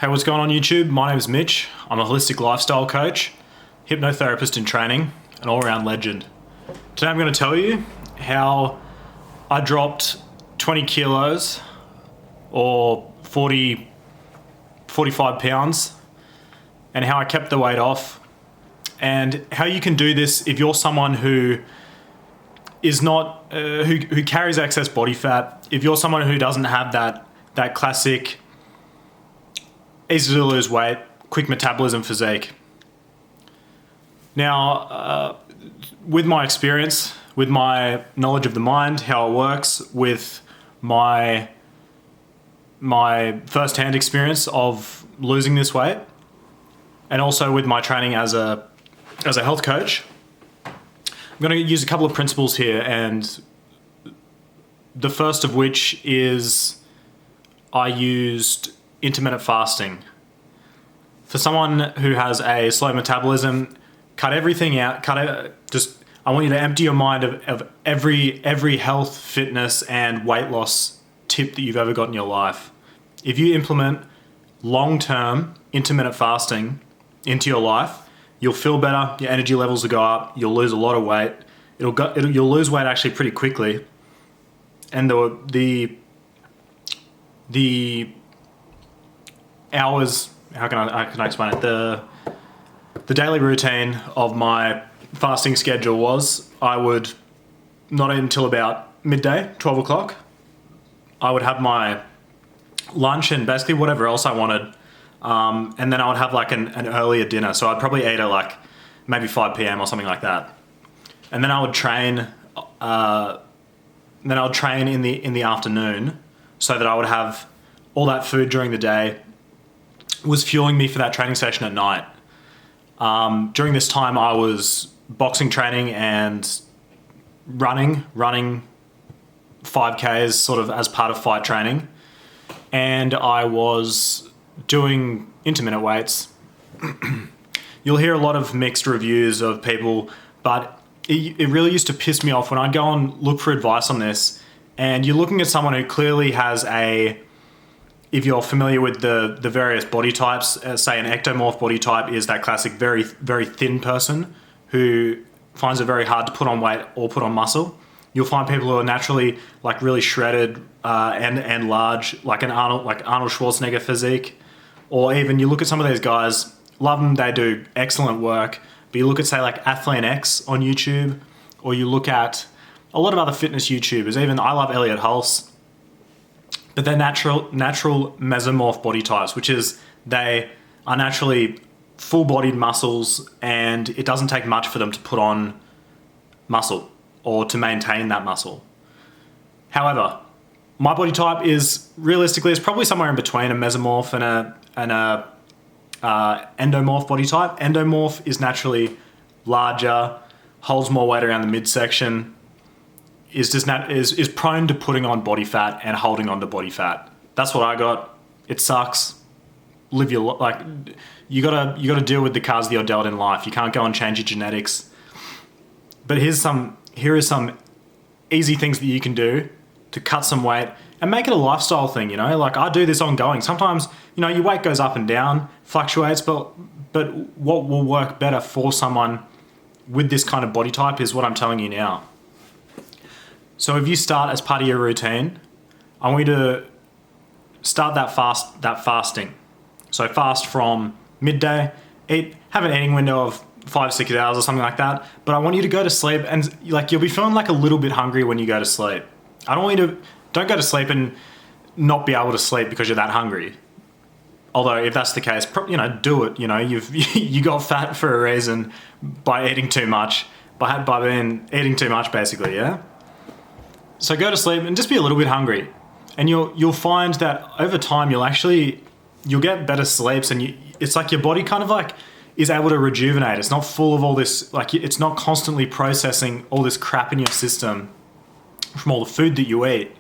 Hey, what's going on YouTube? My name is Mitch. I'm a holistic lifestyle coach, hypnotherapist in training, an all-around legend. Today I'm going to tell you how I dropped 20 kilos or 45 pounds and how I kept the weight off and how you can do this if you're someone who is not, who carries excess body fat, if you're someone who doesn't have that classic easy to lose weight, quick metabolism physique. Now, with my experience, with my knowledge of the mind, how it works, with my first-hand experience of losing this weight, and also with my training as a health coach, I'm going to use a couple of principles here, and the first of which is I used intermittent fasting. For someone who has a slow metabolism, cut everything out. I want you to empty your mind of every health, fitness, and weight loss tip that you've ever got in your life. If you implement long-term intermittent fasting into your life, you'll feel better. Your energy levels will go up. You'll lose a lot of weight. You'll lose weight actually pretty quickly, and the hours. How can I explain it? The daily routine of my fasting schedule was I would not eat until about midday, 12 o'clock. I would have my lunch and basically whatever else I wanted. And then I would have like an earlier dinner. So I'd probably eat at like maybe 5 p.m. or something like that. And then I would train, in the afternoon so that I would have all that food during the day was fueling me for that training session at night. During this time, I was boxing training and running 5Ks sort of as part of fight training. And I was doing intermittent weights. You'll hear a lot of mixed reviews of people, but it really used to piss me off when I'd go and look for advice on this. And you're looking at someone who clearly has if you're familiar with the various body types, say an ectomorph body type is that classic very, very thin person who finds it very hard to put on weight or put on muscle. You'll find people who are naturally like really shredded and large, like Arnold Schwarzenegger physique. Or even you look at some of these guys, love them, they do excellent work. But you look at say like Athlean X on YouTube, or you look at a lot of other fitness YouTubers. Even I love Elliot Hulse. But they're natural mesomorph body types, which is they are naturally full-bodied muscles and it doesn't take much for them to put on muscle or to maintain that muscle. However, my body type is probably somewhere in between a mesomorph and a endomorph body type. Endomorph is naturally larger, holds more weight around the midsection, is prone to putting on body fat and holding on to body fat. That's what I got. It sucks. You gotta deal with the cards that you're dealt in life. You can't go and change your genetics. But here is some easy things that you can do to cut some weight and make it a lifestyle thing, you know? Like I do this ongoing. Sometimes, you know, your weight goes up and down, fluctuates, but what will work better for someone with this kind of body type is what I'm telling you now. So if you start as part of your routine, I want you to start that fasting. So fast from midday, have an eating window of 5-6 hours or something like that. But I want you to go to sleep and like you'll be feeling like a little bit hungry when you go to sleep. Don't go to sleep and not be able to sleep because you're that hungry. Although if that's the case, you know, do it. You know, you got fat for a reason by eating too much, by being eating too much basically, yeah? So go to sleep and just be a little bit hungry. And you'll find that over time you'll get better sleeps and it's like your body kind of like is able to rejuvenate. It's not full of all this, like it's not constantly processing all this crap in your system from all the food that you eat.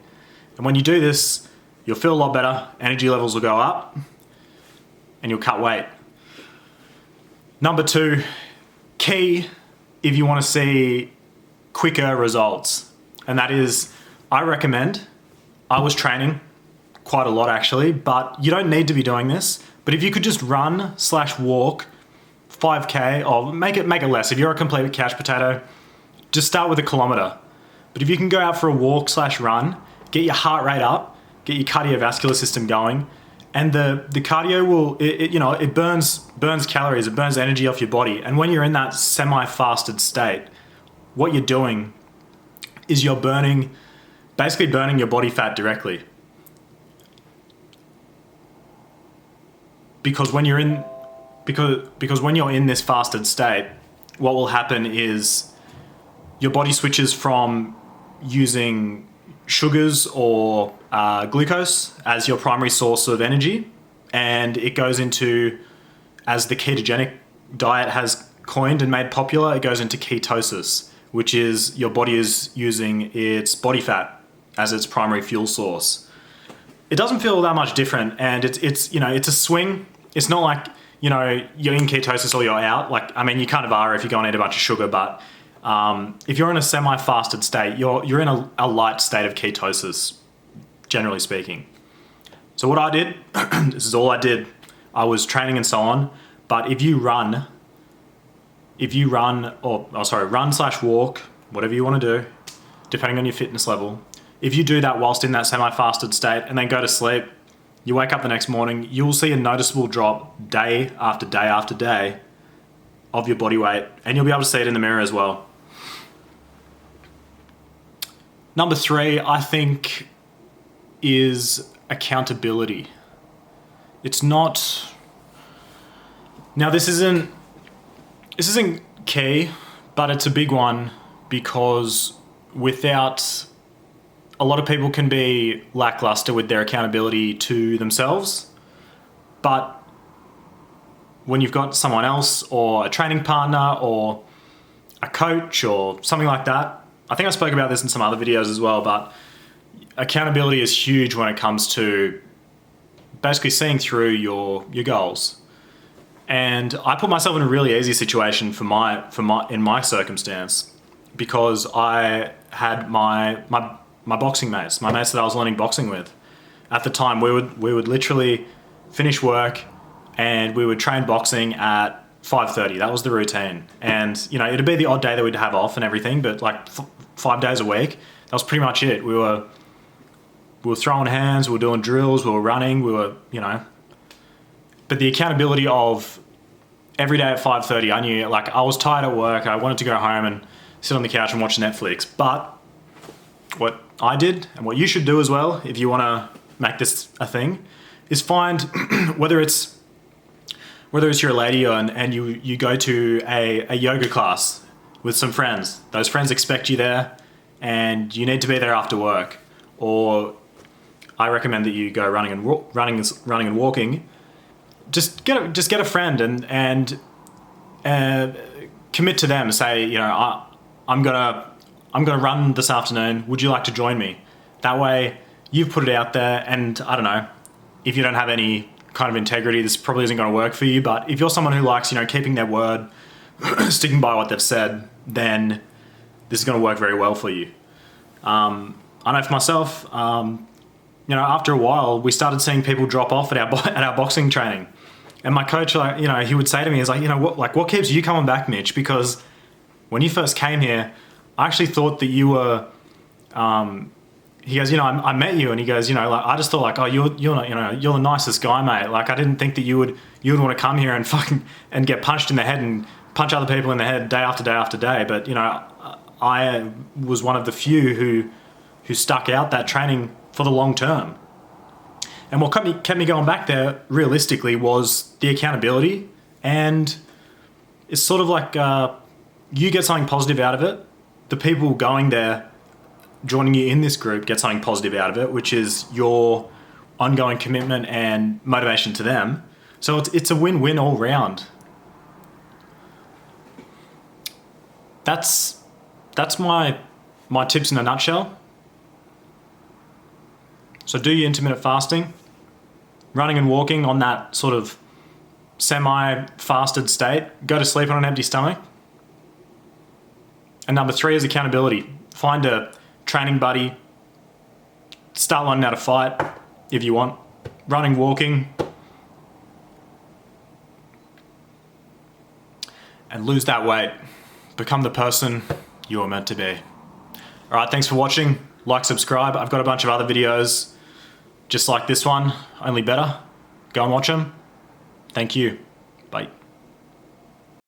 And when you do this, you'll feel a lot better, energy levels will go up, and you'll cut weight. Number 2, key if you want to see quicker results. And that is, I was training quite a lot actually, but you don't need to be doing this. But if you could just run/walk 5K, or make it less. If you're a complete couch potato, just start with a kilometer. But if you can go out for a walk/run, get your heart rate up, get your cardiovascular system going, and the cardio will, it burns calories, it burns energy off your body. And when you're in that semi-fasted state, what you're doing is you're basically burning your body fat directly. Because when you're in this fasted state, what will happen is your body switches from using sugars or glucose as your primary source of energy, and it goes into, as the ketogenic diet has coined and made popular, it goes into ketosis, which is your body is using its body fat as its primary fuel source. It doesn't feel that much different, and it's a swing. It's not like, you're in ketosis or you're out. Like, I mean, you kind of are if you go and eat a bunch of sugar, but if you're in a semi-fasted state, you're in a light state of ketosis, generally speaking. So what I did, this is all I did. I was training and so on, but if you run run/walk, whatever you want to do, depending on your fitness level, if you do that whilst in that semi-fasted state and then go to sleep, you wake up the next morning, you will see a noticeable drop day after day after day of your body weight, and you'll be able to see it in the mirror as well. Number 3, I think, is accountability. It's not... Now, this isn't key, but it's a big one, because without... A lot of people can be lackluster with their accountability to themselves, but when you've got someone else or a training partner or a coach or something like that, I think I spoke about this in some other videos as well, but accountability is huge when it comes to basically seeing through your goals. And I put myself in a really easy situation in my circumstance, because I had my boxing mates, my mates that I was learning boxing with. At the time, we would literally finish work and we would train boxing at 5:30. That was the routine. And, it'd be the odd day that we'd have off and everything, but like 5 days a week, that was pretty much it. We were throwing hands, we were doing drills, we were running, but the accountability of every day at 5:30, I knew, like, I was tired at work, I wanted to go home and sit on the couch and watch Netflix. But what I did, and what you should do as well, if you want to make this a thing, is find whether it's you're a lady and you go to a yoga class with some friends. Those friends expect you there, and you need to be there after work. Or I recommend that you go running and walking. Just get a friend and commit to them. Say, I'm gonna run this afternoon. Would you like to join me? That way, you've put it out there, and I don't know, if you don't have any kind of integrity, this probably isn't going to work for you. But if you're someone who likes, keeping their word, sticking by what they've said, then this is going to work very well for you. I know for myself, after a while, we started seeing people drop off at our boxing training, and my coach, he would say to me, "Is what keeps you coming back, Mitch? Because when you first came here, I actually thought that you were." He goes, I met you, and he goes, I just thought, oh, you're the nicest guy, mate. Like, I didn't think that you would want to come here and and get punched in the head and punch other people in the head day after day after day. But I was one of the few who stuck out that training for the long term. And what kept me going back there, realistically, was the accountability. And it's sort of like you get something positive out of it. The people going there, joining you in this group, get something positive out of it, which is your ongoing commitment and motivation to them. So it's a win-win all round. That's my tips in a nutshell. So do your intermittent fasting, running and walking on that sort of semi-fasted state. Go to sleep on an empty stomach. And number 3 is accountability. Find a training buddy, start learning how to fight, if you want. Running, walking. And lose that weight. Become the person you are meant to be. All right, thanks for watching. Like, subscribe. I've got a bunch of other videos just like this one, only better. Go and watch them. Thank you.